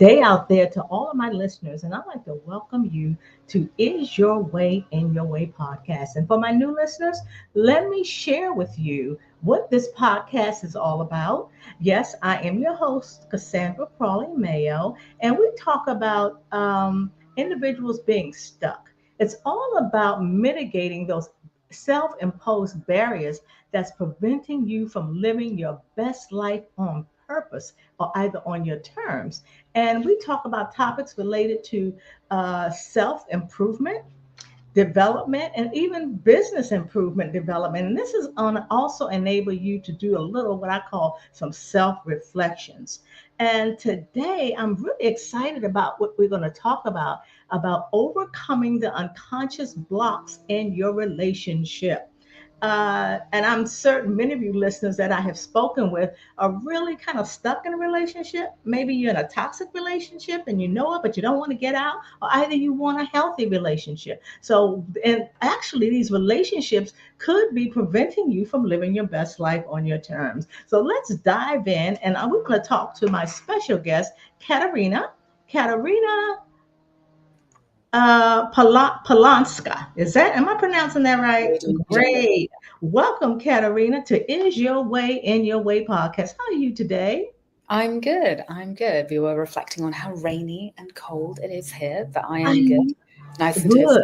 day out there to all of my listeners, and I'd like to welcome you to Is Your Way in Your Way podcast. And for my new listeners, let me share with you what this podcast is all about. Yes, I am your host, Cassandra Crawley Mayo, and we talk about individuals being stuck. It's all about mitigating those self imposed barriers that's preventing you from living your best life on purpose or either on your terms. And we talk about topics related to self improvement, development, and even business improvement development. And this is going to also enable you to do a little what I call some self reflections. And today I'm really excited about what we're going to talk about overcoming the unconscious blocks in your relationship. And I'm certain many of you listeners that I have spoken with are really kind of stuck in a relationship. Maybe you're in a toxic relationship and you know it, but you don't want to get out, or either you want a healthy relationship. So, and actually, these relationships could be preventing you from living your best life on your terms. So, let's dive in, and we're going to talk to my special guest, Katarina. Katarina Polonska. Am I pronouncing that right? Great. Welcome, Katarina, to Is Your Way in Your Way podcast. How are you today? I'm good. I'm good. We were reflecting on how rainy and cold it is here, but I am good. I'm Nice and good. toasty.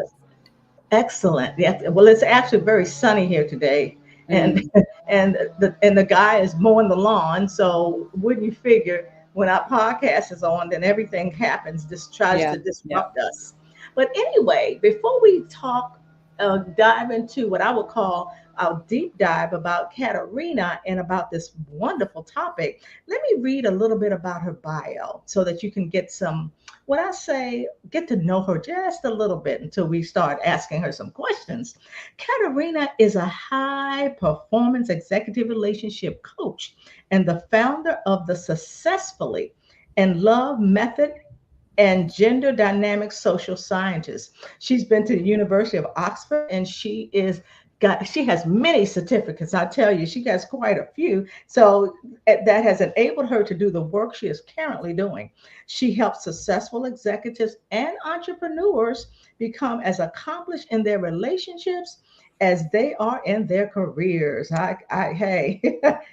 Excellent. Yeah. Well, it's actually very sunny here today, and Mm, and the guy is mowing the lawn. So wouldn't you figure when our podcast is on, then everything happens, just tries yeah, to yeah. disrupt us. But anyway, before we dive into what I would call our deep dive about Katarina and about this wonderful topic, let me read a little bit about her bio so that you can get some, what I say, get to know her just a little bit until we start asking her some questions. Katarina is a high performance executive relationship coach and the founder of the Successfully and Love Method and gender dynamic social scientist. She's been to the University of Oxford and she has many certificates. I tell you, she has quite a few. So that has enabled her to do the work she is currently doing. She helps successful executives and entrepreneurs become as accomplished in their relationships as they are in their careers. Hey,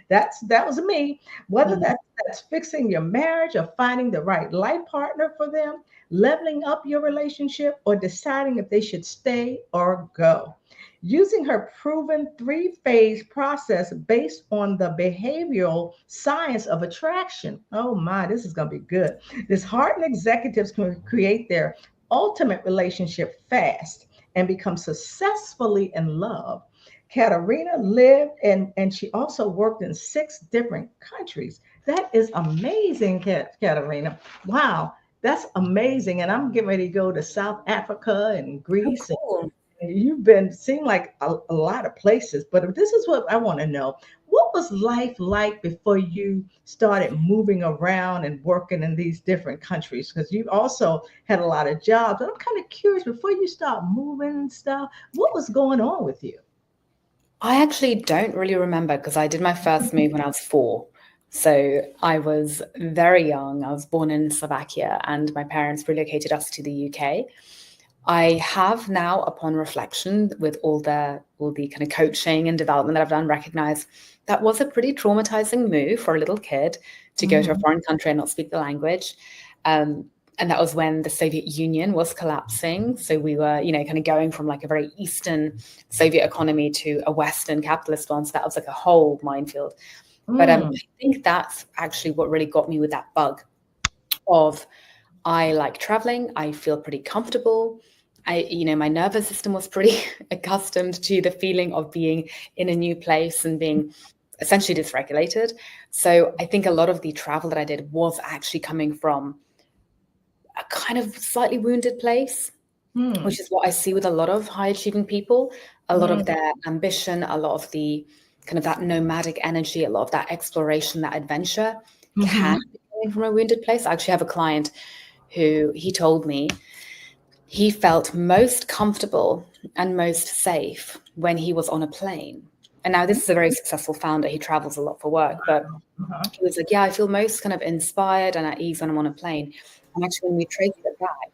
that was me. Whether Mm. that's fixing your marriage or finding the right life partner for them, leveling up your relationship, or deciding if they should stay or go. Using her proven three-phase process based on the behavioral science of attraction. Oh my, this is going to be good. Disheartened executives can create their ultimate relationship fast and become successfully in love. Katarina lived and she also worked in 6 different countries. That is amazing, Katarina. Wow, that's amazing. And I'm getting ready to go to South Africa and Oh, Greece. cool. And you've been seeing like a lot of places, but this is what I want to know. What was life like before you started moving around and working in these different countries? Because you also had a lot of jobs. And I'm kind of curious, before you start moving and stuff, what was going on with you? I actually don't really remember because I did my first move when I was 4. So I was very young. I was born in Slovakia and my parents relocated us to the UK. I have now, upon reflection, with all the kind of coaching and development that I've done, recognized that was a pretty traumatizing move for a little kid to go to a Mhm. foreign country and not speak the language. And that was when the Soviet Union was collapsing. So we were, kind of going from like a very Eastern Soviet economy to a Western capitalist one. So that was like a whole minefield. But I Mm. think that's actually what really got me with that bug of I like traveling. I feel pretty comfortable. My nervous system was pretty accustomed to the feeling of being in a new place and being essentially dysregulated. So I think a lot of the travel that I did was actually coming from a kind of slightly wounded place, Mm. which is what I see with a lot of high achieving people. A lot of Mm. their ambition, a lot of the kind of that nomadic energy, a lot of that exploration, that adventure can Mhm. be coming from a wounded place. I actually have a client who he told me he felt most comfortable and most safe when he was on a plane. And now this is a very successful founder. He travels a lot for work, but Uh-huh. he was like, yeah, I feel most kind of inspired and at ease when I'm on a plane. And actually, when we traced it back,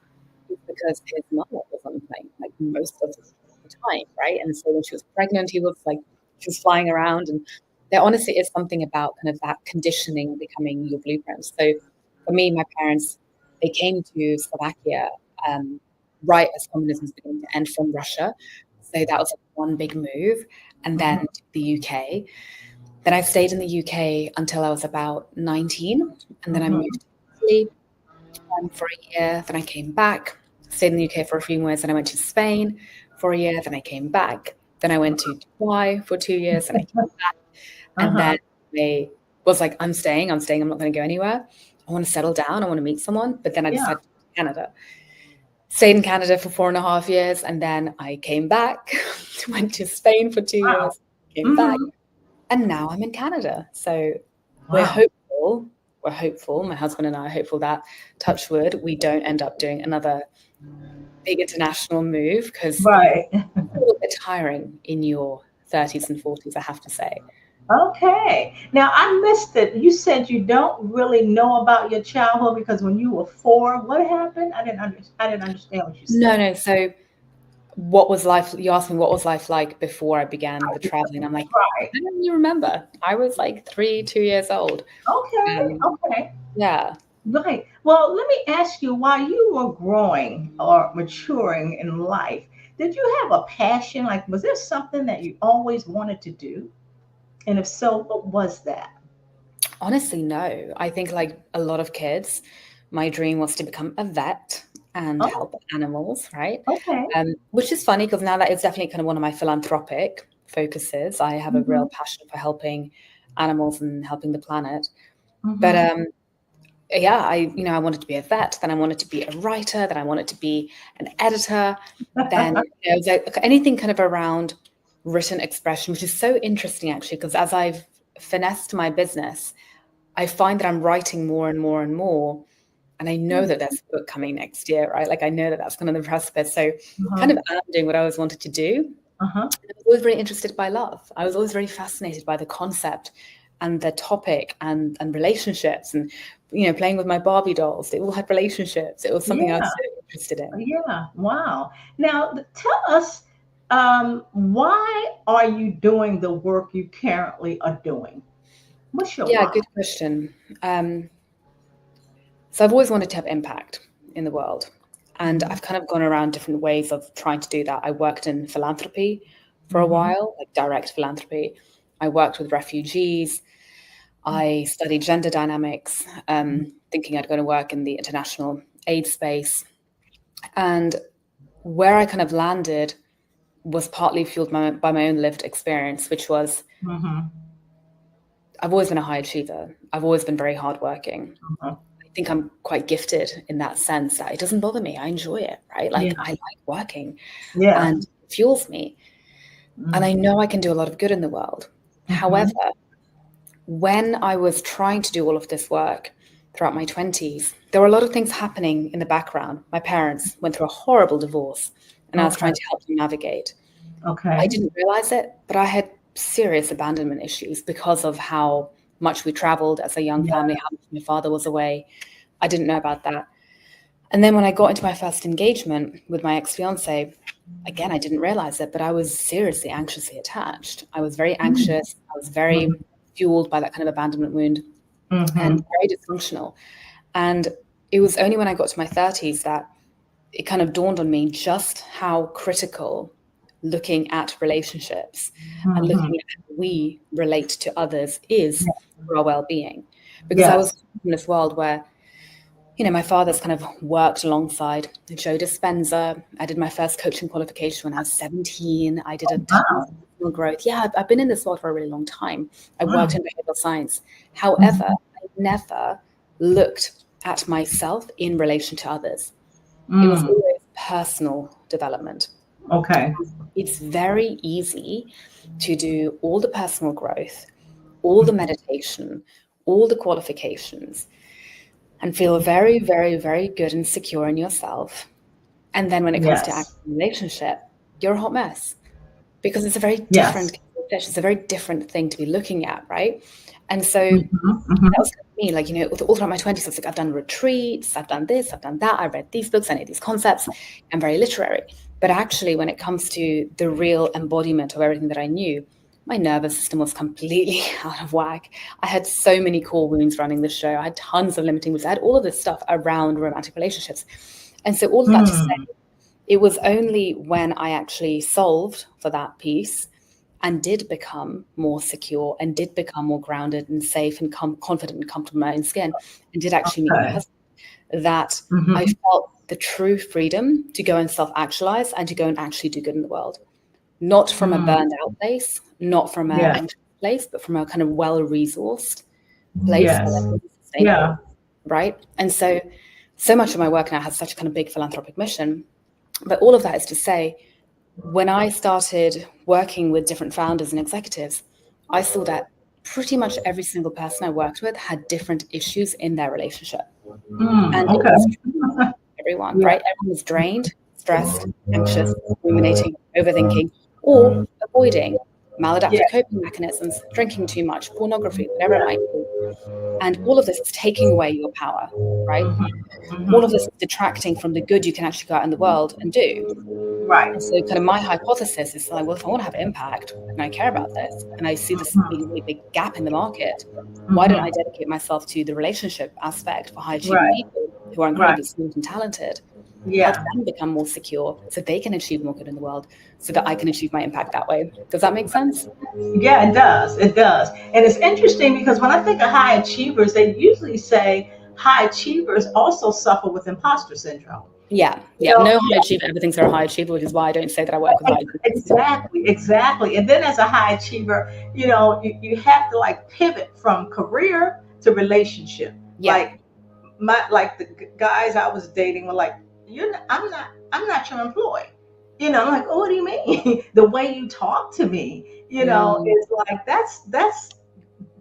it's because his mother was on the plane, like most of the time, right? And so when she was pregnant, he was like, she was flying around. And there honestly is something about kind of that conditioning becoming your blueprint. So for me, my parents, they came to Slovakia right as communism was beginning to end from Russia. So that was like one big move. And then Uh-huh. to the UK. Then I stayed in the UK until I was about 19. And then I Uh-huh. moved to Italy for a year. Then I came back, stayed in the UK for a few months. Then I went to Spain for a year. Then I came back. Then I went to Dubai for 2 years. And I came back. And Uh-huh. then I was like, I'm staying. I'm not going to go anywhere. I want to settle down. I want to meet someone. But then I Yeah. decided to go to Canada. Stayed in Canada for 4.5 years. And then I came back, went to Spain for 2 years, Wow. came back. Hmm. And now I'm in Canada. So we're Wow. hopeful. We're hopeful. My husband and I are hopeful that, touch wood, we don't end up doing another big international move, because Right. it's a little bit tiring in your 30s and 40s, I have to say. Okay. Now I missed it. You said you don't really know about your childhood because when you were 4, what happened? I didn't understand what you No, said. no. So what was life? You asked me what was life like before I began the traveling. I'm like, Right. I don't really remember. I was like 2 years old. Okay. Um, Okay. yeah. Right. Well, let me ask you, while you were growing or maturing in life, did you have a passion? Like, was there something that you always wanted to do? And if so, what was that? Honestly, no. I think, like a lot of kids, my dream was to become a vet and Oh, help animals, right? okay. Which is funny because now that is definitely kind of one of my philanthropic focuses. I have a Mm-hmm. real passion for helping animals and helping the planet. But Mm-hmm. yeah, I wanted to be a vet, then I wanted to be a writer, then I wanted to be an editor, then like anything kind of around written expression, which is so interesting actually, because as I've finessed my business, I find that I'm writing more and more and more. And I know that there's a book coming next year, right? Like I know that that's kind of the precipice. So kind Uh-huh. of am doing what I always wanted to do. Uh-huh. I was always very interested by love. I was always very fascinated by the concept and the topic and relationships and playing with my Barbie dolls. They all had relationships. It was something I was Yeah. so interested in. Yeah. Wow. Now, tell us, why are you doing the work you currently are doing? What's your Yeah, why? good question. Um, so I've always wanted to have impact in the world. And Mm-hmm. I've kind of gone around different ways of trying to do that. I worked in philanthropy for a Mm-hmm. while, like direct philanthropy. I worked with refugees. I studied gender dynamics, thinking I'd go to work in the international aid space. And where I kind of landed was partly fueled by my own lived experience, which was Mm-hmm. I've always been a high achiever. I've always been very hardworking. Uh-huh. I think I'm quite gifted in that sense that it doesn't bother me. I enjoy it, right? Yeah. Like I like working Yeah. and it fuels me. And I Mm-hmm. know I can do a lot of good in the world. However, when I was trying to do all of this work throughout my 20s, there were a lot of things happening in the background. My parents went through a horrible divorce, and I was Okay. trying to help them navigate. I Okay. didn't realize it, but I had serious abandonment issues because of how much we traveled as a young Yeah. family, how much my father was away. I didn't know about that. And then when I got into my first engagement with my ex-fiance, again, I didn't realize it, but I was seriously anxiously attached. I was very anxious. I was very fueled by that kind of abandonment wound and Mm-hmm. very dysfunctional. And it was only when I got to my 30s that it kind of dawned on me just how critical looking at relationships and Mm-hmm. looking at how we relate to others is for our well-being. Because I Yes. was in this world where my father's kind of worked alongside Joe Dispenza. I did my first coaching qualification when I was 17. I did a ton of Wow. personal growth. Yeah, I've been in this world for a really long time. I worked Wow. in behavioral science. However, Mhm. I never looked at myself in relation to others. It was Mm. always personal development. Okay. It's very easy to do all the personal growth, all the meditation, all the qualifications, and feel very, very, very good and secure in yourself. And then when it comes to Yes. actual relationship, you're a hot mess because it's a very different Yes. fish. It's a very different thing to be looking at, right? And so Mm-hmm. that was me, like, all throughout my 20s, I was like, I've done retreats, I've done this, I've done that, I read these books, I know these concepts, I'm very literary. But actually, when it comes to the real embodiment of everything that I knew, my nervous system was completely out of whack. I had so many core wounds running the show. I had tons of limiting beliefs. I had all of this stuff around romantic relationships. And so all of that to say, it was only when I actually solved for that piece and did become more secure and did become more grounded and safe and confident and comfortable in my own skin and did actually meet my husband that I felt the true freedom to go and self-actualize and to go and actually do good in the world. Not from a burned out place, not from an anxious place, but from a kind of well-resourced place. Yes. Sustainable, right? And so much of my work now has such a kind of big philanthropic mission. But all of that is to say, when I started working with different founders and executives, I saw that pretty much every single person I worked with had different issues in their relationship. And it was everyone, right? Everyone was drained, stressed, anxious, ruminating, overthinking, or avoiding maladaptive coping mechanisms, drinking too much, pornography, whatever it might be. And all of this is taking away your power, right? All of this is detracting from the good you can actually go out in the world and do. Right. And so kind of my hypothesis is like, well, if I want to have impact and I care about this and I see this really big gap in the market, why don't I dedicate myself to the relationship aspect for high achieving people who are incredibly smart and talented? Help them become more secure so they can achieve more good in the world so that I can achieve my impact that way. Does that make sense? Yeah, it does. It does. And it's interesting because when I think of high achievers, they usually say high achievers also suffer with imposter syndrome. Yeah. No high achiever ever thinks they're a high achiever, which is why I don't say that I work with high achievers. Exactly. And then as a high achiever, you have to like pivot from career to relationship. Yeah. Like the guys I was dating were like, I'm not your employee. I'm like, oh, what do you mean? The way you talk to me, is like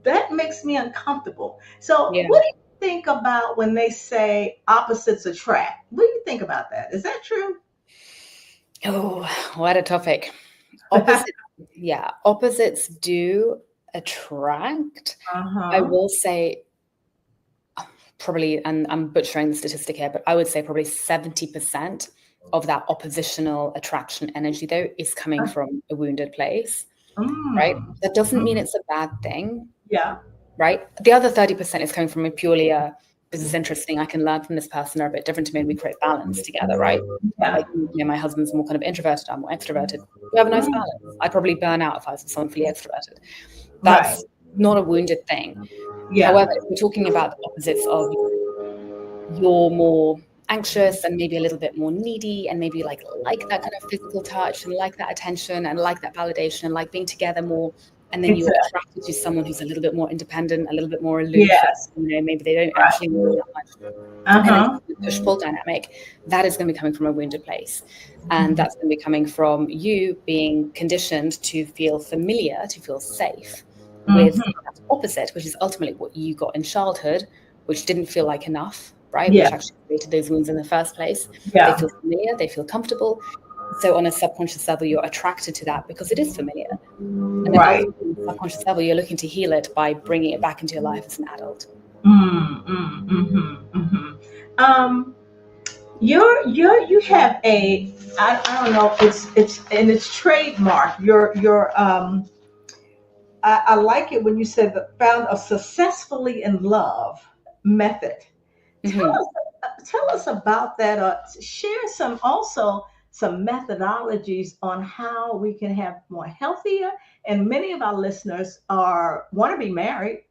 that makes me uncomfortable. So what do you think about when they say opposites attract? What do you think about that? Is that true? Oh, what a topic. Opposites do attract. I will say probably, and I'm butchering the statistic here, but I would say probably 70% of that oppositional attraction energy, though, is coming from a wounded place, right? That doesn't mean it's a bad thing. Yeah. Right? The other 30% is coming from a purely this is interesting, I can learn from this person, they're a bit different to me, and we create balance together, right? Yeah. Like, my husband's more kind of introverted, I'm more extroverted. We have a nice balance. I'd probably burn out if I was with someone fully extroverted. That's not a wounded thing. Yeah. However, if we're talking about the opposites of you're more anxious and maybe a little bit more needy and maybe like that kind of physical touch and like that attention and like that validation and like being together more, and then you're attracted to someone who's a little bit more independent, a little bit more aloof, maybe they don't actually know that much. And then push-pull dynamic, that is going to be coming from a wounded place. And that's going to be coming from you being conditioned to feel familiar, to feel safe with that opposite, which is ultimately what you got in childhood, which didn't feel like enough, right? Which actually created those wounds in the first place. They feel familiar, they feel comfortable. So on a subconscious level, you're attracted to that because it is familiar. And then on a subconscious level, you're looking to heal it by bringing it back into your life as an adult. You have I don't know, it's trademark. I like it when you said the found a successfully in love method. Tell us about that. Share some methodologies on how we can have more healthier. And many of our listeners want to be married,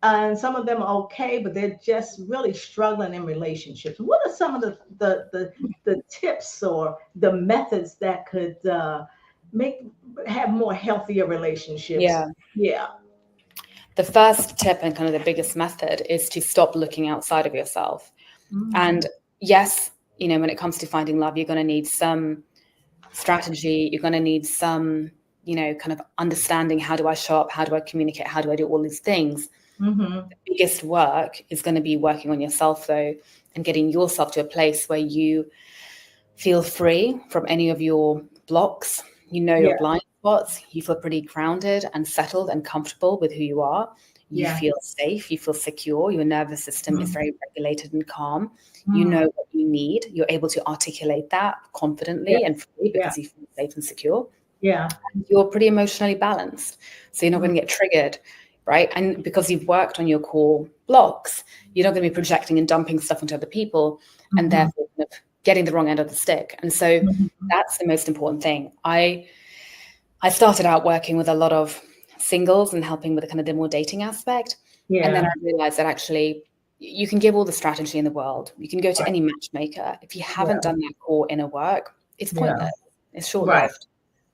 and some of them are okay, but they're just really struggling in relationships. What are some of the tips or the methods that could have more healthier relationships? Yeah. The first tip and kind of the biggest method is to stop looking outside of yourself. And yes, when it comes to finding love, you're going to need some strategy. You're going to need some, kind of understanding. How do I show up? How do I communicate? How do I do all these things? The biggest work is going to be working on yourself, though, and getting yourself to a place where you feel free from any of your blocks. Your blind spots, you feel pretty grounded and settled and comfortable with who you are. You Yeah. feel safe, you feel secure, your nervous system is Mhm. very regulated and calm. You know Mm. what you need. You're able to articulate that Yeah. confidently and freely Yeah. because you feel safe and secure. Yeah. You're pretty emotionally balanced. So you're not Mm. going to get triggered, right? And because you've worked on your core blocks, you're not going to be projecting and dumping stuff onto other people and Mhm. therefore kind of getting the wrong end of the stick. And so Mhm. that's the most important thing. I started out working with a lot of singles and helping with the kind of the more dating aspect. And then I Yeah. realized that actually you can give all the strategy in the world. You can go to Right. any matchmaker. If you haven't Yeah. done that core inner work, it's Yeah. pointless. It's Right. short-lived,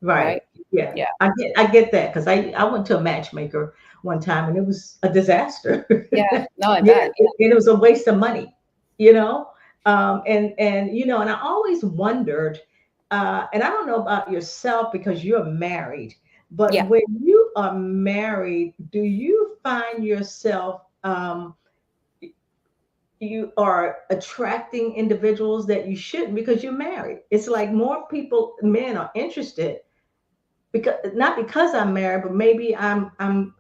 Right. right? Yeah. Yeah. I get that because I went to a matchmaker one time and it was a disaster. Yeah. No, I Yeah, bet. and it was a waste of money, you know. And I always wondered, and I don't know about yourself because you're married, but Yeah. when you are married, do you find yourself you are attracting individuals that you shouldn't because you're married? It's like more people, men are interested because not because I'm married, but maybe I'm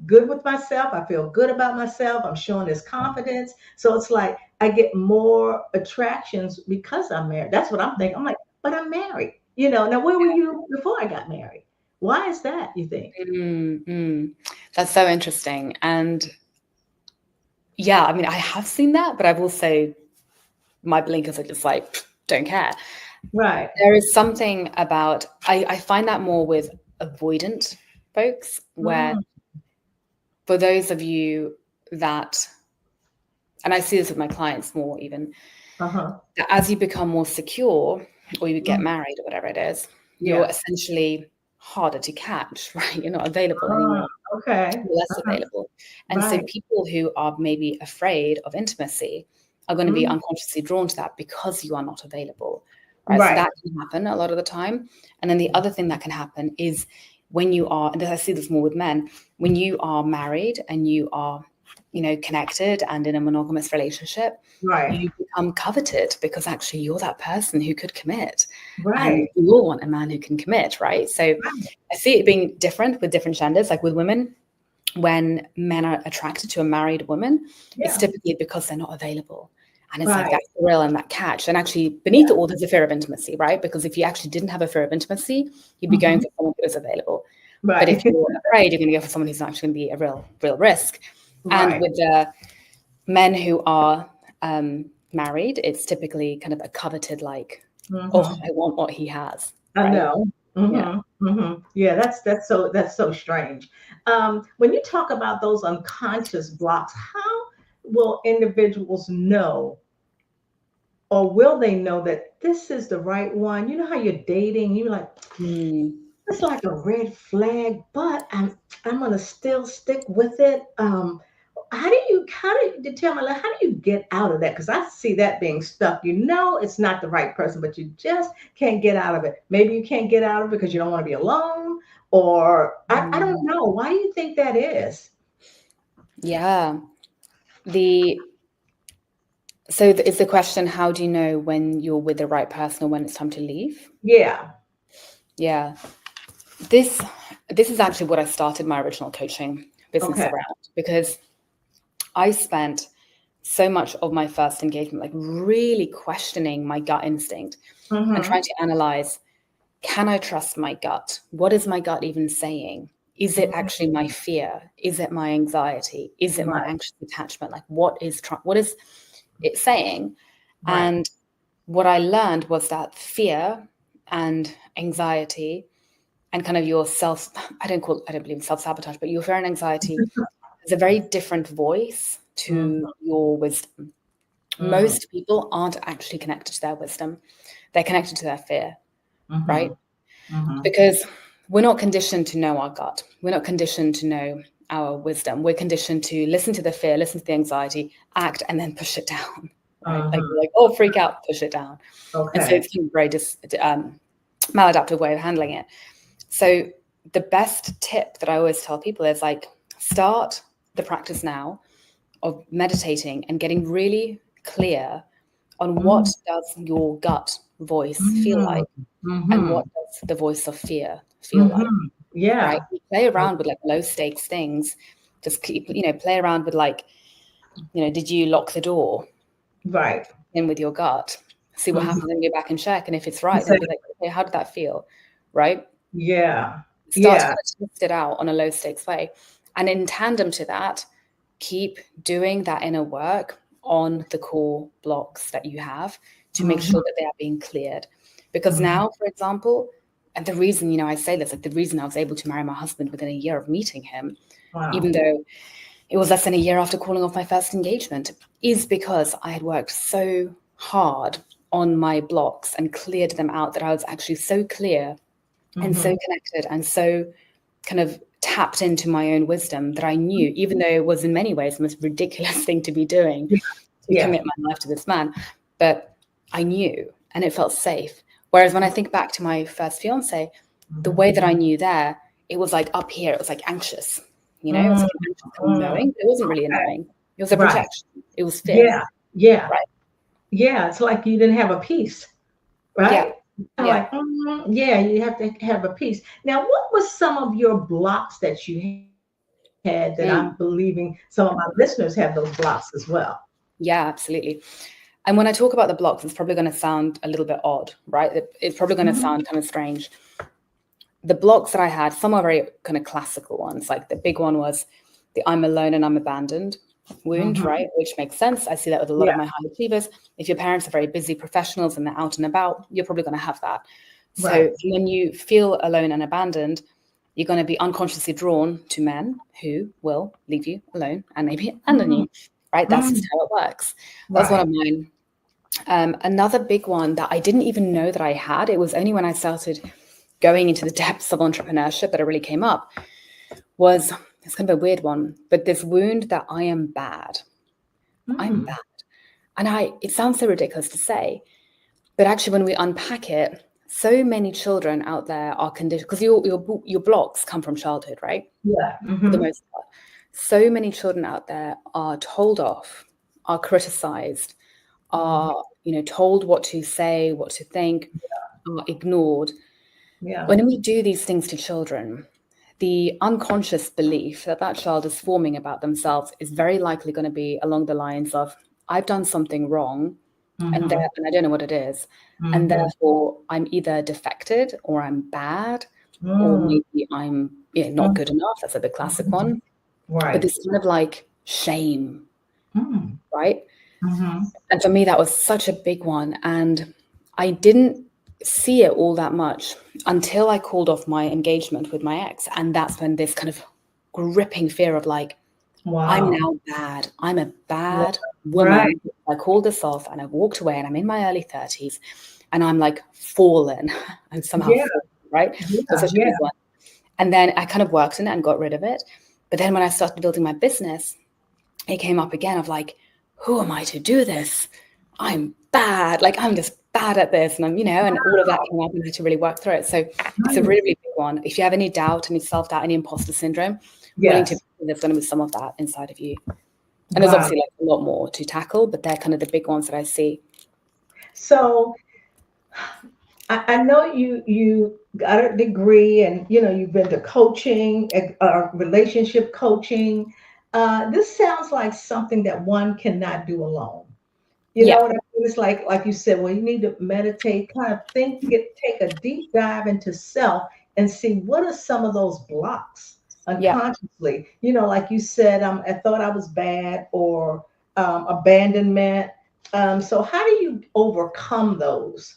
good with myself. I feel good about myself. I'm showing this confidence. So it's like I get more attractions because I'm married. That's what I'm thinking. I'm like, but I'm married. Now where were you before I got married? Why is that, you think? Mm, mm. That's so interesting. And yeah, I mean, I have seen that, but I've also, my blinkers are just like, don't care. Right. There is something about, I find that more with avoidant folks, where Mm, for those of you that, and I see this with my clients more even, uh-huh. that as you become more secure or you get Mm, married or whatever it is, you're yeah. essentially harder to catch, right? You're not available Ah, anymore. okay. You're less Uh-huh. available. And so Right. people who are maybe afraid of intimacy are going to be Mm, unconsciously drawn to that because you are not available, right? So right. that can happen a lot of the time. And then the other thing that can happen is when you are, and I see this more with men, when you are married and you are, connected and in a monogamous relationship, Right. you become coveted because actually you're that person who could commit. And Right. we all want a man who can commit, right? So I see it being different with different genders. Like with women, when men are attracted to a married woman, it's Yeah. typically because they're not available. And it's like Right. that thrill and that catch. And actually, beneath Yeah. it all, there's a fear of intimacy, right? Because if you actually didn't have a fear of intimacy, you'd be going Mhm. for someone who is available. But if Right. you're afraid, you're going to go for someone who's not actually going to be a real risk. And Right. with the men who are married, it's typically kind of a coveted, like, oh, Mhm. I want what he has, I right? know. Yeah. Yeah, that's so strange. When you talk about those unconscious blocks, how will individuals know, or will they know that this is the right one? You know how you're dating, you're like, Mm. it's like a red flag, but I'm gonna still stick with it. How do you tell me, like, how do you get out of that? Because I see that being stuck. It's not the right person, but you just can't get out of it. Maybe you can't get out of it because you don't want to be alone, or I don't Mm. know. Why do you think that is? Yeah. The is the question, how do you know when you're with the right person or when it's time to leave? Yeah. Yeah. This this is actually what I started my original coaching business Okay. around, because I spent so much of my first engagement like really questioning my gut instinct and Mm-hmm. trying to analyze, can I trust my gut? What is my gut even saying? Is it actually my fear? Is it my anxiety? Is it my Right. anxious attachment? Like what is it saying? Right. And what I learned was that fear and anxiety and kind of your self, I don't believe in self-sabotage, but your fear and anxiety is a very different voice to Mm-hmm. your wisdom. Most people aren't actually connected to their wisdom. They're connected to their fear, right? Mm-hmm. Mm-hmm. Because we're not conditioned to know our gut. We're not conditioned to know our wisdom. We're conditioned to listen to the fear, listen to the anxiety, act, and then push it down, right? Like, Mm-hmm. we're like, oh, freak out, push it down. And so Okay. it's a very maladaptive way of handling it. So the best tip that I always tell people is like, start the practice now of meditating and getting really clear on what does your gut voice feel like and Mm-hmm. what does the voice of fear feel like, right? Yeah. You play around with like low stakes things. Just keep, play around with like, did you lock the door Right. in with your gut? See what happens when you're back and check. And if it's right, then be Exactly. like, okay, how did that feel? Right? Yeah. Start to Yeah. kind of test it out on a low stakes way. And in tandem to that, keep doing that inner work on the core blocks that you have to make sure that they are being cleared. Because now, for example, and the reason, I say this, like the reason I was able to marry my husband within a year of meeting him, Wow. even though it was less than a year after calling off my first engagement, is because I had worked so hard on my blocks and cleared them out that I was actually so clear and so connected and so kind of tapped into my own wisdom that I knew, even though it was in many ways the most ridiculous thing to be doing, to Yeah. commit my life to this man, but I knew and it felt safe. Whereas when I think back to my first fiance, the way that I knew there, it was like up here, it was like anxious, it was like an anxious kind of knowing. It wasn't really a knowing. It was a Right. projection. It was fear, Yeah. Yeah. right? Yeah. It's like you didn't have a peace, Yeah, right? yeah. Like, yeah, you have to have a peace. Now, what was some of your blocks that you had that I'm Mm. believing some of my listeners have those blocks as well? Yeah, absolutely. And when I talk about the blocks, it's probably going to sound a little bit odd, right? It's probably going to sound kind of strange. The blocks that I had, some are very kind of classical ones. Like the big one was the I'm alone and I'm abandoned wound, right? Which makes sense. I see that with a lot Yeah. of my high achievers. If your parents are very busy professionals and they're out and about, you're probably going to have that. Right. So when you feel alone and abandoned, you're going to be unconsciously drawn to men who will leave you alone and maybe abandon you, right? That's just how it works. That was one Right. of mine. Another big one that I didn't even know that I had, it was only when I started going into the depths of entrepreneurship that it really came up, was, it's kind of a weird one, but this wound that I am bad. I'm bad. And it sounds so ridiculous to say, but actually when we unpack it, so many children out there are conditioned, because your blocks come from childhood, right? Yeah. For the most part. So many children out there are told off, are criticized, are, told what to say, what to think, are ignored. Yeah. When we do these things to children, the unconscious belief that that child is forming about themselves is very likely going to be along the lines of, I've done something wrong, and I don't know what it is. And therefore, I'm either defected or I'm bad, or maybe I'm not good enough. That's a big classic one. But Right. this kind of like shame, Mm. right? Mm-hmm. And for me, that was such a big one. And I didn't see it all that much until I called off my engagement with my ex. And that's when this kind of gripping fear of like, I'm Wow. now bad. I'm a Yeah. bad Right. woman. I called this off and I've walked away and I'm in my early 30s and I'm like fallen. I'm somehow Yeah. fallen, right? That's Yeah. such a Yeah. big one. And then I kind of worked on it and got rid of it. But then when I started building my business, it came up again of like, who am I to do this? I'm bad. Like, I'm just bad at this. And and all of that came up and I had to really work through it. So it's a really, really big one. If you have any doubt, any self-doubt, any imposter syndrome, willing to, Yes. there's going to be some of that inside of you. And there's Wow. obviously like a lot more to tackle, but they're kind of the big ones that I see. So I know you got a degree and you've been to coaching, relationship coaching. This sounds like something that one cannot do alone. You know Yeah. what I mean? It's like you said, well, you need to meditate, kind of take a deep dive into self and see what are some of those blocks Yeah. unconsciously. Like you said, I thought I was bad or abandonment. So how do you overcome those?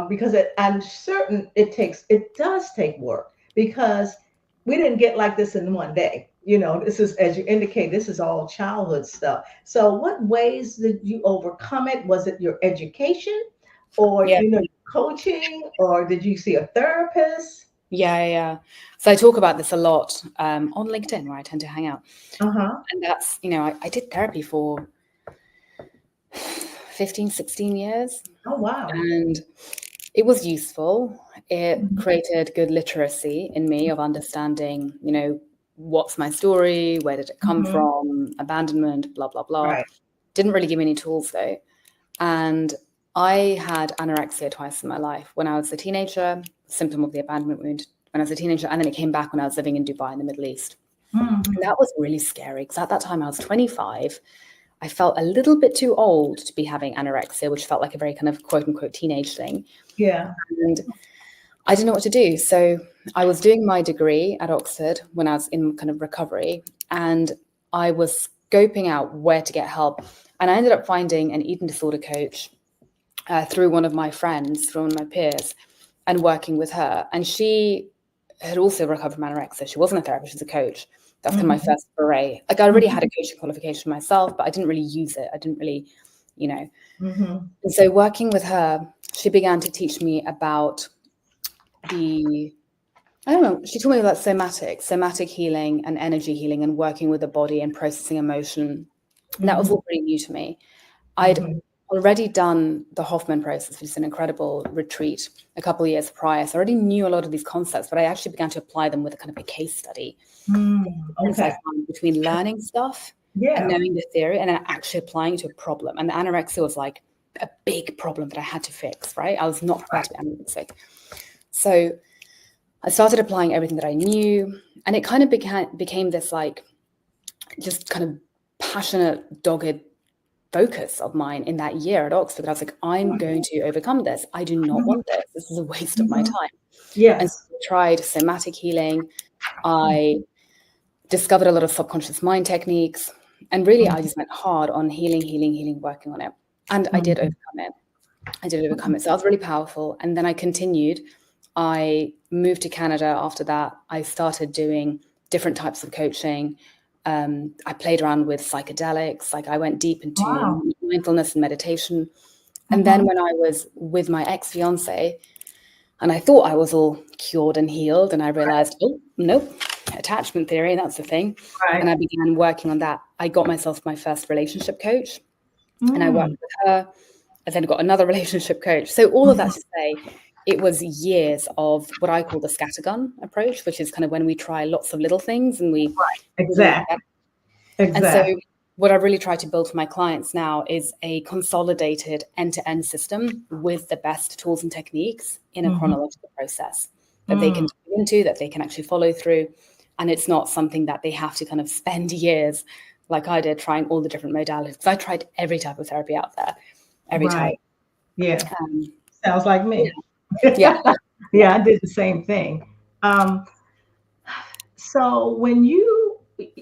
Because I'm certain it does take work because we didn't get like this in one day. This is, as you indicate, this is all childhood stuff. So, what ways did you overcome it? Was it your education, or Yeah. coaching, or did you see a therapist? Yeah. So I talk about this a lot on LinkedIn where I tend to hang out. Uh huh. And that's, I did therapy for 15, 16 years. Oh wow. And it was useful. It created good literacy in me of understanding, what's my story? Where did it come Mm-hmm. from? Abandonment, blah, blah, blah. Right. Didn't really give me any tools though. And I had anorexia twice in my life. When I was a teenager, symptom of the abandonment wound. when I was a teenager, and then it came back when I was living in Dubai in the Middle East. Mhm. And that was really scary because at that time I was 25. I felt a little bit too old to be having anorexia, which felt like a very kind of quote unquote teenage thing. Yeah. And I didn't know what to do. So I was doing my degree at Oxford when I was in kind of recovery, and I was scoping out where to get help. And I ended up finding an eating disorder coach through one of my friends, through one of my peers, and working with her. And she had also recovered from anorexia. She wasn't a therapist, she was a coach. That's kind of my first foray. Like I already had a coaching qualification myself, but I didn't really use it. I didn't really, you know. Mm-hmm. And so working with her, she began to teach me about I don't know, she taught me about somatic healing and energy healing and working with the body and processing emotion. And that was all pretty new to me. I'd already done the Hoffman process, which is an incredible retreat a couple of years prior. So I already knew a lot of these concepts, but I actually began to apply them with a kind of a case study. Once I found between learning stuff and knowing the theory and then actually applying to a problem. And the anorexia was like a big problem that I had to fix, right? I was not prepared to be anorexic. So I started applying everything that I knew, and it kind of became this like just kind of passionate, dogged focus of mine in that year at Oxford. I was like, I'm going to overcome this. I do not want this. This is a waste of my time. And so I tried somatic healing. I discovered a lot of subconscious mind techniques. And really, I just went hard on healing, working on it. And I did overcome it. So that was really powerful. And then I continued. I moved to Canada after that. I started doing different types of coaching. I played around with psychedelics. Like I went deep into mindfulness and meditation. And then when I was with my ex-fiance, and I thought I was all cured and healed, and I realized, oh, nope, attachment theory, that's the thing. And I began working on that. I got myself my first relationship coach, and I worked with her. I then got another relationship coach. So all of that to say, it was years of what I call the scattergun approach, which is kind of when we try lots of little things and we Exactly. And so what I really try to build for my clients now is a consolidated end-to-end system with the best tools and techniques in a chronological process that they can dive into, that they can actually follow through. And it's not something that they have to kind of spend years like I did trying all the different modalities. Because I tried every type of therapy out there, every type. Yeah. Sounds like me. Yeah. I did the same thing. So when you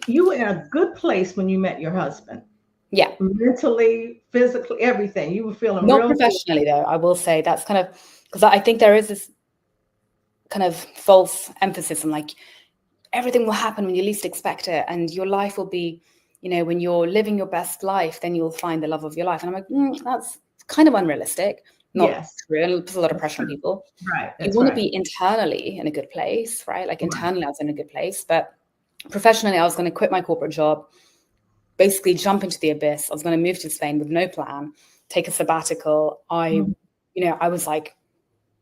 were in a good place when you met your husband. Yeah. Mentally, physically, everything. You were feeling not real professionally though. I will say that's kind of because I think there is this kind of false emphasis on like everything will happen when you least expect it, and your life will be, when you're living your best life, then you'll find the love of your life. And I'm like, that's kind of unrealistic. Not true, and it puts a lot of pressure on people. You want to be internally in a good place, right? Like internally, I was in a good place, but professionally, I was going to quit my corporate job, basically jump into the abyss. I was going to move to Spain with no plan, take a sabbatical. I was like,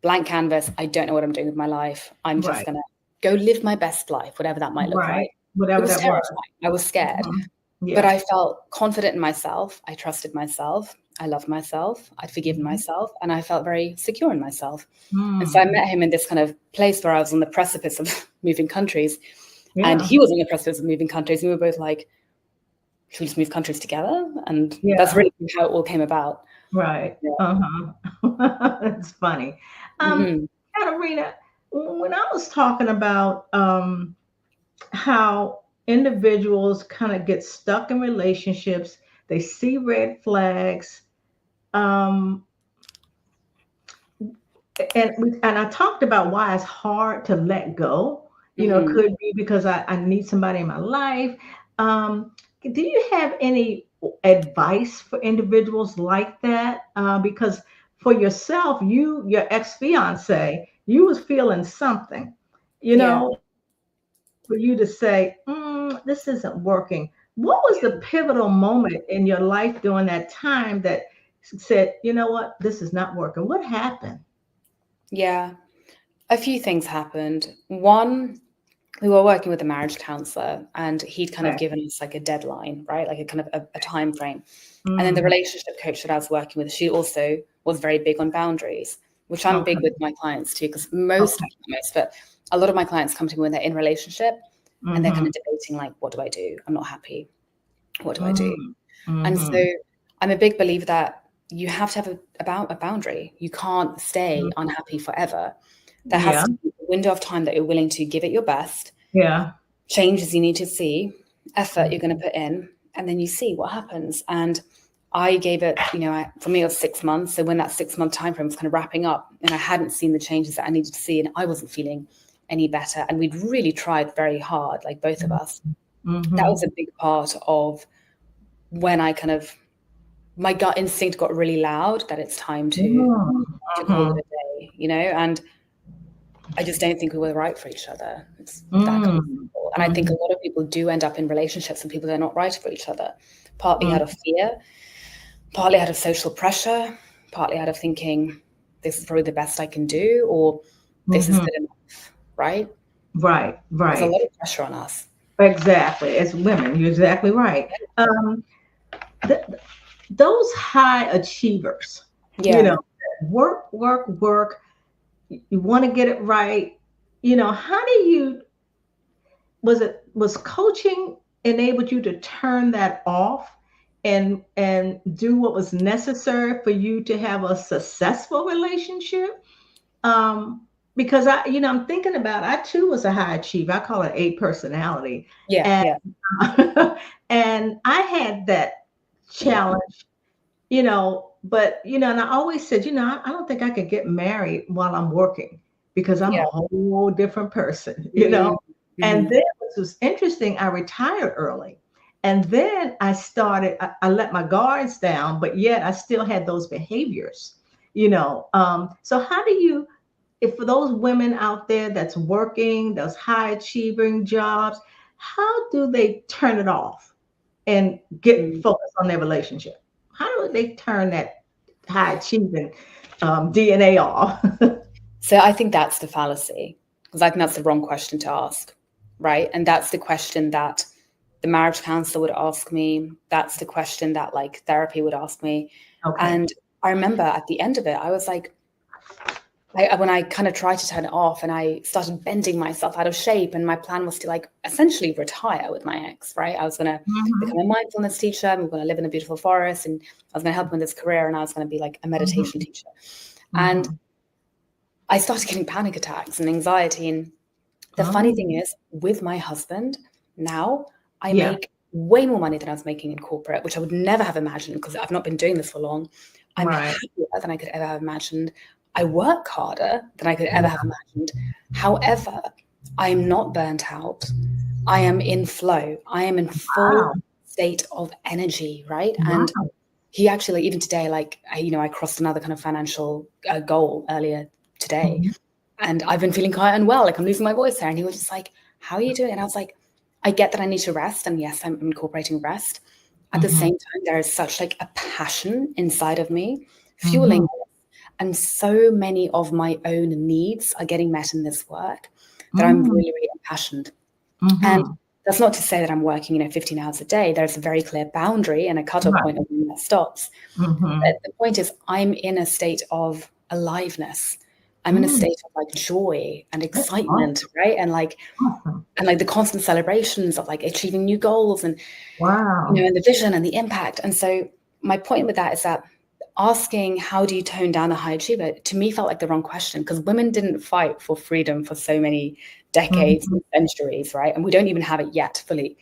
blank canvas. I don't know what I'm doing with my life. I'm just going to go live my best life, whatever that might look like. Whatever it was that terrifying. was. I was scared, but I felt confident in myself. I trusted myself. I loved myself. I'd forgiven myself, and I felt very secure in myself. And so I met him in this kind of place where I was on the precipice of moving countries, and he was on the precipice of moving countries. And we were both like, should we just move countries together? And that's really how it all came about. Right. It's funny. Katarina, when I was talking about how individuals kind of get stuck in relationships, they see red flags, and I talked about why it's hard to let go. Could be because I need somebody in my life. Do you have any advice for individuals like that? Because for yourself, your ex-fiance, you was feeling something, for you to say, this isn't working. What was the pivotal moment in your life during that time that said, you know what, this is not working? What happened? Yeah, a few things happened. One, we were working with a marriage counselor, and he'd kind of given us like a deadline, right? Like a kind of a time frame. And then the relationship coach that I was working with, she also was very big on boundaries, which I'm big with my clients too, because but a lot of my clients come to me when they're in relationship and they're kind Mm-hmm. of debating, like, what do I do? I'm not happy. What do I do? Mm-hmm. And Mm-hmm. so I'm a big believer that you have to have a boundary. You can't stay unhappy forever. There has Yeah. to be a window of time that you're willing to give it your best, Yeah. changes you need to see, effort you're going to put in, and then you see what happens. And I gave it, for me, it was 6 months. So when that 6-month time frame was kind of wrapping up and I hadn't seen the changes that I needed to see and I wasn't feeling any better. And we'd really tried very hard, like both of us. That Mm-hmm. was a big part of when I kind of, my gut instinct got really loud that it's time to call it a day, and I just don't think we were right for each other. It's that kind of simple. And I think a lot of people do end up in relationships and people that are not right for each other, partly out of fear, partly out of social pressure, partly out of thinking this is probably the best I can do, or this is good enough, right? Right. There's a Right. lot of pressure on us. Exactly. As women, you're exactly right. Um, th- those high achievers, you Yeah. know, work, work, work. You want to get it right. How do you, was coaching enabled you to turn that off and do what was necessary for you to have a successful relationship? Because I'm thinking about, I too was a high achiever. I call it A personality. Yeah. And Yeah. and I had that challenge, but and I always said, I don't think I could get married while I'm working because I'm a Yeah. whole different person. And Mm-hmm. then, which was interesting, I retired early. And then I let my guards down, but yet I still had those behaviors. So how do you, if for those women out there that's working, those high achieving jobs, how do they turn it off and get Mm. focused on their relationship? How do they turn that high achieving DNA off? So I think that's the fallacy, because I think that's the wrong question to ask, right? And that's the question that the marriage counselor would ask me. That's the question that like therapy would ask me. Okay. And I remember at the end of it, I was like, when I kind of tried to turn it off and I started bending myself out of shape, and my plan was to like essentially retire with my ex, right? I was going to become Hmm. a mindfulness teacher, and we were going to live in a beautiful forest, and I was going to help him with his career, and I was going to be like a meditation Hmm. teacher. And Hmm. I started getting panic attacks and anxiety. And the funny Oh, thing is, with my husband now, I yeah. make way more money than I was making in corporate, which I would never have imagined because I've not been doing this for long. I'm Right. happier than I could ever have imagined. I work harder than I could ever Yeah. have imagined. However, I'm not burnt out. I am in flow. I am in full Wow. state of energy, right? And Wow. he actually, even today, like, I crossed another kind of financial goal earlier today. Mhm. And I've been feeling quite unwell, like I'm losing my voice there. And he was just like, how are you doing? And I was like, I get that I need to rest. And yes, I'm incorporating rest. At the Mhm. same time, there is such like a passion inside of me fueling Mhm. this. And so many of my own needs are getting met in this work that I'm Mm. really, really impassioned. And Mhm. that's not to say that I'm working, 15 hours a day. There's a very clear boundary and a cutoff Right. point of when that stops. But Mhm. the point is, I'm in a state of aliveness. I'm in a Mm. state of like joy and That's excitement, right? awesome. And like the constant celebrations of like achieving new goals and Wow. and the vision and the impact. And so my point with that is that asking how do you tone down a high achiever to me felt like the wrong question, because women didn't fight for freedom for so many decades Mhm. and centuries, right? And we don't even have it yet fully.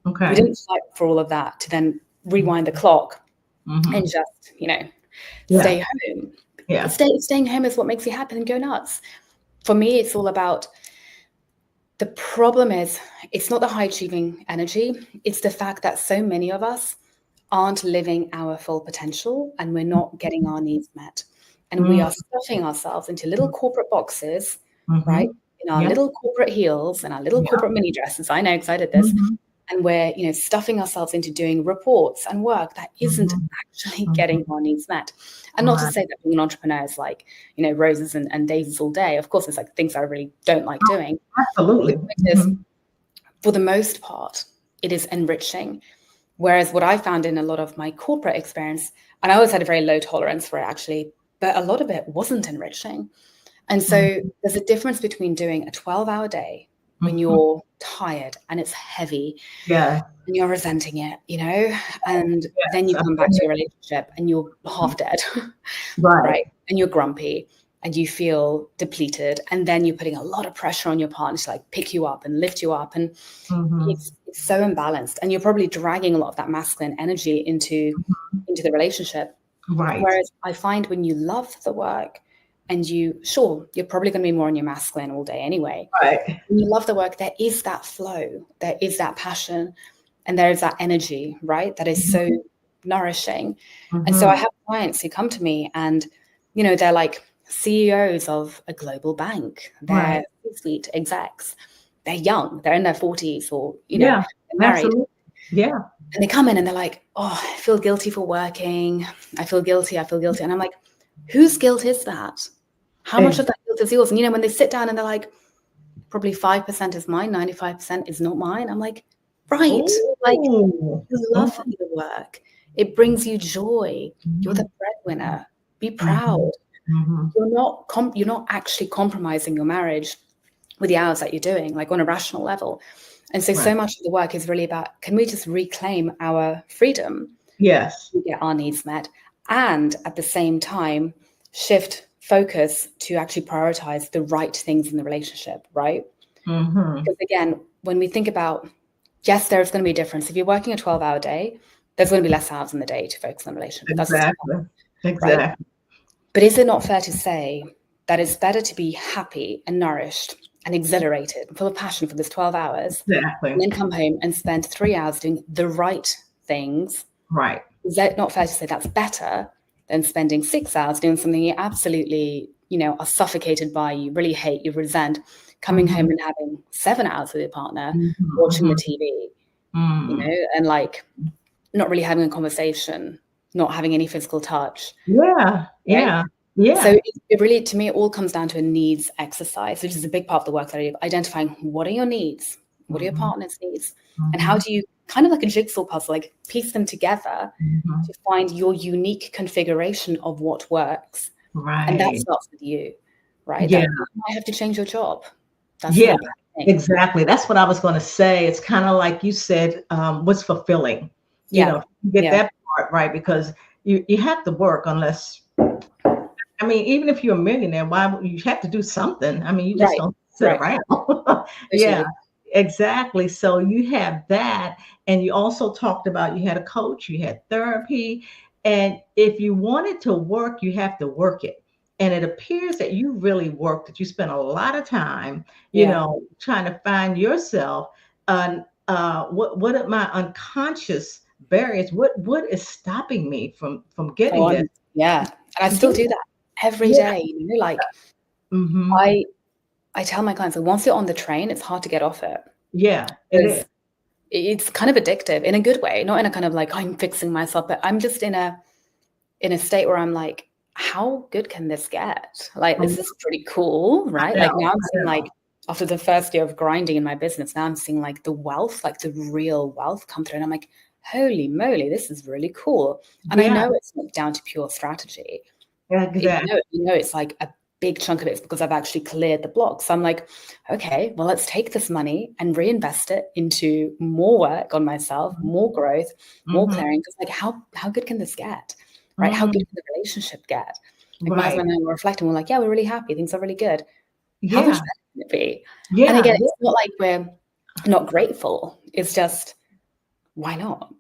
We Okay. didn't fight for all of that to then rewind the clock and Mhm. just, Yeah. stay home. Yeah. Staying home is what makes you happy and go nuts. For me, it's all about, the problem is, it's not the high achieving energy. It's the fact that so many of us aren't living our full potential and we're not getting our needs met. And we Mm. are stuffing ourselves into little corporate boxes, right? Mhm. In our Yeah. little corporate heels and our little Yeah. corporate mini dresses. I know, because I did this. Mhm. And we're, stuffing ourselves into doing reports and work that isn't Mhm. actually getting Mhm. our needs met. And not to Right. say that being an entrepreneur is like, roses and daisies all day. Of course, it's like things I really don't like doing. But the Absolutely. point is, Mhm. for the most part, it is enriching. Whereas what I found in a lot of my corporate experience, and I always had a very low tolerance for it actually, but a lot of it wasn't enriching. And so there's a difference between doing a 12-hour day when you're tired and it's heavy Yeah. and you're resenting it, and then Yes. you come back to your relationship and you're half dead, Right. right? And you're grumpy and you feel depleted. And then you're putting a lot of pressure on your partner to like pick you up and lift you up. And it's so imbalanced. And you're probably dragging a lot of that masculine energy into the relationship. Right. Whereas I find when you love the work and you're probably going to be more on your masculine all day anyway. Right. When you love the work, there is that flow, there is that passion, and there is that energy, right? That is so nourishing. And so I have clients who come to me and, they're like CEOs of a global bank. They're C-suite execs. They're young. They're in their 40s or, they're married. Absolutely. Yeah. And they come in and they're like, oh, I feel guilty for working. I feel guilty. And I'm like, whose guilt is that? How much of that guilt is yours? And, when they sit down and they're like, probably 5% is mine, 95% is not mine. I'm like, right. Like, you love the work. It brings you joy. You're the breadwinner. Be proud. You're not actually compromising your marriage with the hours that you're doing, like on a rational level. And so much of the work is really about, can we just reclaim our freedom? Yes. To get our needs met, and at the same time, shift focus to actually prioritize the right things in the relationship, right? Because again, when we think about, yes, there's going to be a difference. If you're working a 12-hour day, there's going to be less hours in the day to focus on the relationship. Exactly. Right? But is it not fair to say that it's better to be happy and nourished and exhilarated and full of passion for this 12 hours, and then come home and spend 3 hours doing the right things? Right. Is that not fair to say that's better than spending 6 hours doing something you absolutely, are suffocated by, you really hate, you resent, coming home and having 7 hours with your partner, watching the TV, and like not really having a conversation, not having any physical touch. Yeah. Yeah. Yeah. So it really, to me, it all comes down to a needs exercise, which is a big part of the work that I do, identifying what are your needs, what are your partner's needs, and how do you, kind of like a jigsaw puzzle, like piece them together to find your unique configuration of what works. Right. And that starts with you, right? Yeah. That you might have to change your job. That's Yeah, not a bad thing. exactly. That's what I was going to say. It's kind of like you said, what's fulfilling, you get that part right, because you have to work unless, I mean, even if you're a millionaire, why would you have to do something? I mean, you just don't sit around. Yeah, exactly. So you have that. And you also talked about, you had a coach, you had therapy. And if you wanted to work, you have to work it. And it appears that you really worked, that you spent a lot of time, trying to find yourself. What are my unconscious barriers? What is stopping me from getting this? Yeah. And I still do that every day. Like I tell my clients that once you're on the train, it's hard to get off it. Yeah, it is. It's kind of addictive in a good way, not in a kind of like I'm fixing myself, but I'm just in a state where I'm like, how good can this get? Like, this is pretty cool, right? Like now I'm seeing like, after the first year of grinding in my business, now I'm seeing like the wealth, like the real wealth come through. And I'm like, holy moly, this is really cool. And I know it's not down to pure strategy. Exactly. It's like a big chunk of it is because I've actually cleared the block. So I'm like, okay, well, let's take this money and reinvest it into more work on myself, more growth, more clearing. Because like, how good can this get? Right? How good can the relationship get? Like my husband and I were reflecting, we're like, yeah, we're really happy. Things are really good. How much better can it be? And again, it's not like we're not grateful. It's just, why not?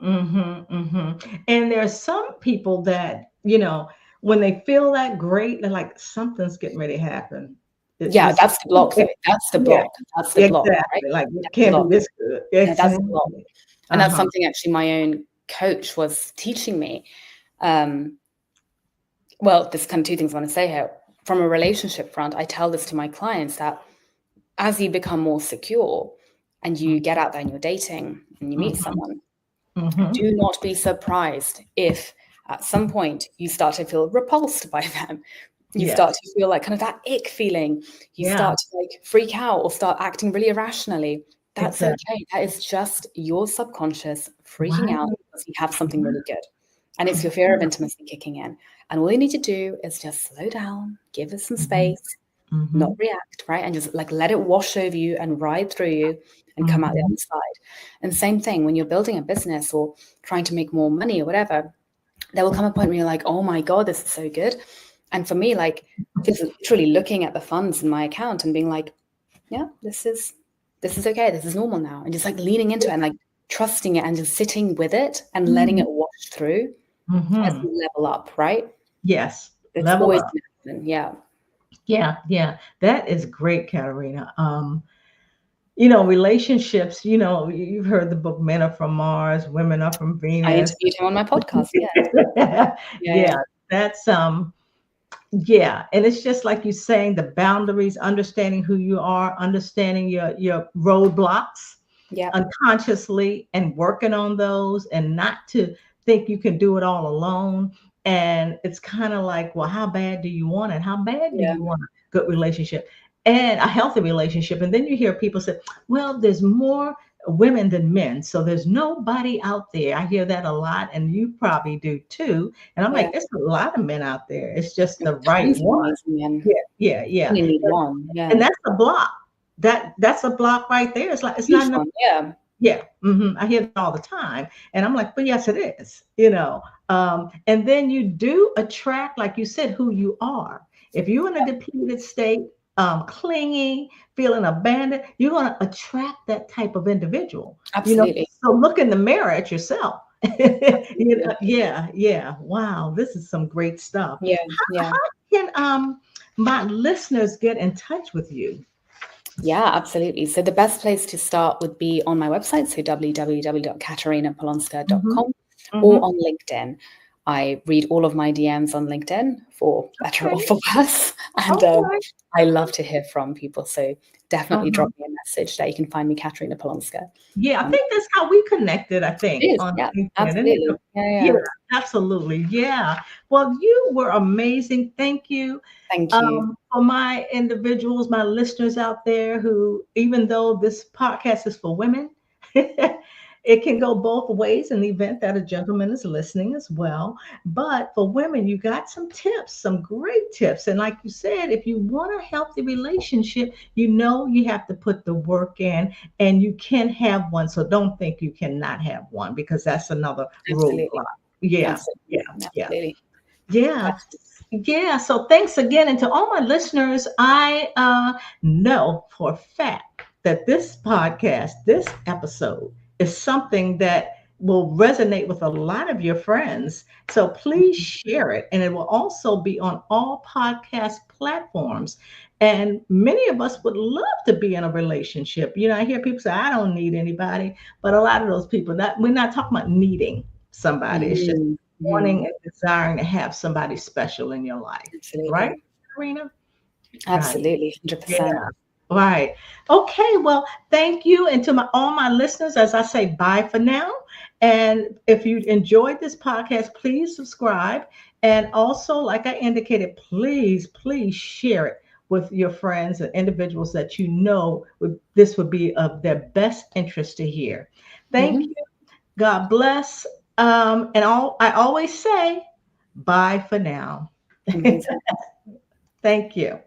And there's some people that, when they feel that great, they're like, something's getting ready to happen. That's the block. That's the block. That's the block. Right? Like, it can't be this good. That's the block. And that's something actually my own coach was teaching me. Well, there's kind of two things I want to say here. From a relationship front, I tell this to my clients that as you become more secure and you get out there and you're dating and you meet someone, do not be surprised if at some point you start to feel repulsed by them. You start to feel like kind of that ick feeling. You start to like freak out or start acting really irrationally. That's okay. That is just your subconscious freaking out because you have something really good. And it's your fear of intimacy kicking in. And all you need to do is just slow down, give it some space, not react, right? And just like let it wash over you and ride through you and come out the other side. And same thing when you're building a business or trying to make more money or whatever, there will come a point where you're like, oh my God, this is so good. And for me, like just literally looking at the funds in my account and being like, yeah, this is okay. This is normal now. And just like leaning into it and like trusting it and just sitting with it and letting it wash through as you level up, right? Yes. It's Level always up. yeah. Yeah. That is great, Katarina. Relationships, you've heard the book Men Are From Mars, Women Are From I Venus. interviewed him on my podcast. Yeah. Yeah, that's yeah, and it's just like you saying, the boundaries, understanding who you are, understanding your roadblocks Yeah. unconsciously and working on those, and not to think you can do it all alone. And it's kind of like, well, how bad do you want it? How bad do Yeah. you want a good relationship and a healthy relationship? And then you hear people say, well, there's more women than men, so there's nobody out there. I hear that a lot, and you probably do too. And I'm Yeah. like, there's a lot of men out there. It's just the right Tons of one. amazing men. Yeah. You need one. Yeah. And that's a block. That's a block right there. It's like, it's Huge not. one. Yeah. Yeah, I hear that all the time, and I'm like, but yes, it is. And then you do attract, like you said, who you are. If you're in a depleted state, clingy, feeling abandoned, you're going to attract that type of individual. Absolutely. So look in the mirror at yourself. Yeah. Wow, this is some great stuff. Yeah. How can my listeners get in touch with you? Yeah, absolutely. So the best place to start would be on my website, so www.katarinapolonska.com, or on LinkedIn. I read all of my DMs on LinkedIn, for better or for worse. And I love to hear from people. So definitely drop me a message that you can find me, Katarina Polonska. Yeah, I think that's how we connected, I think. It is. On Yeah, LinkedIn. absolutely. Yeah, absolutely. Yeah. Well, you were amazing. Thank you. Thank you. For my individuals, my listeners out there who, even though this podcast is for women, it can go both ways in the event that a gentleman is listening as well. But for women, you got some tips, some great tips. And like you said, if you want a healthy relationship, you have to put the work in, and you can have one. So don't think you cannot have one, because that's another roadblock. Yeah. Absolutely. Yeah. So thanks again. And to all my listeners, I know for a fact that this podcast, this episode, is something that will resonate with a lot of your friends. So please share it. And it will also be on all podcast platforms. And many of us would love to be in a relationship. I hear people say, I don't need anybody. But a lot of those people, we're not talking about needing somebody. It's just wanting and desiring to have somebody special in your life. Absolutely. Right, Karina? Absolutely. 100%. Yeah. Right. Okay. Well, thank you. And to all my listeners, as I say, bye for now. And if you enjoyed this podcast, please subscribe. And also, like I indicated, please share it with your friends and individuals that this would be of their best interest to hear. Thank you. God bless. And I always say, bye for now. Thank you.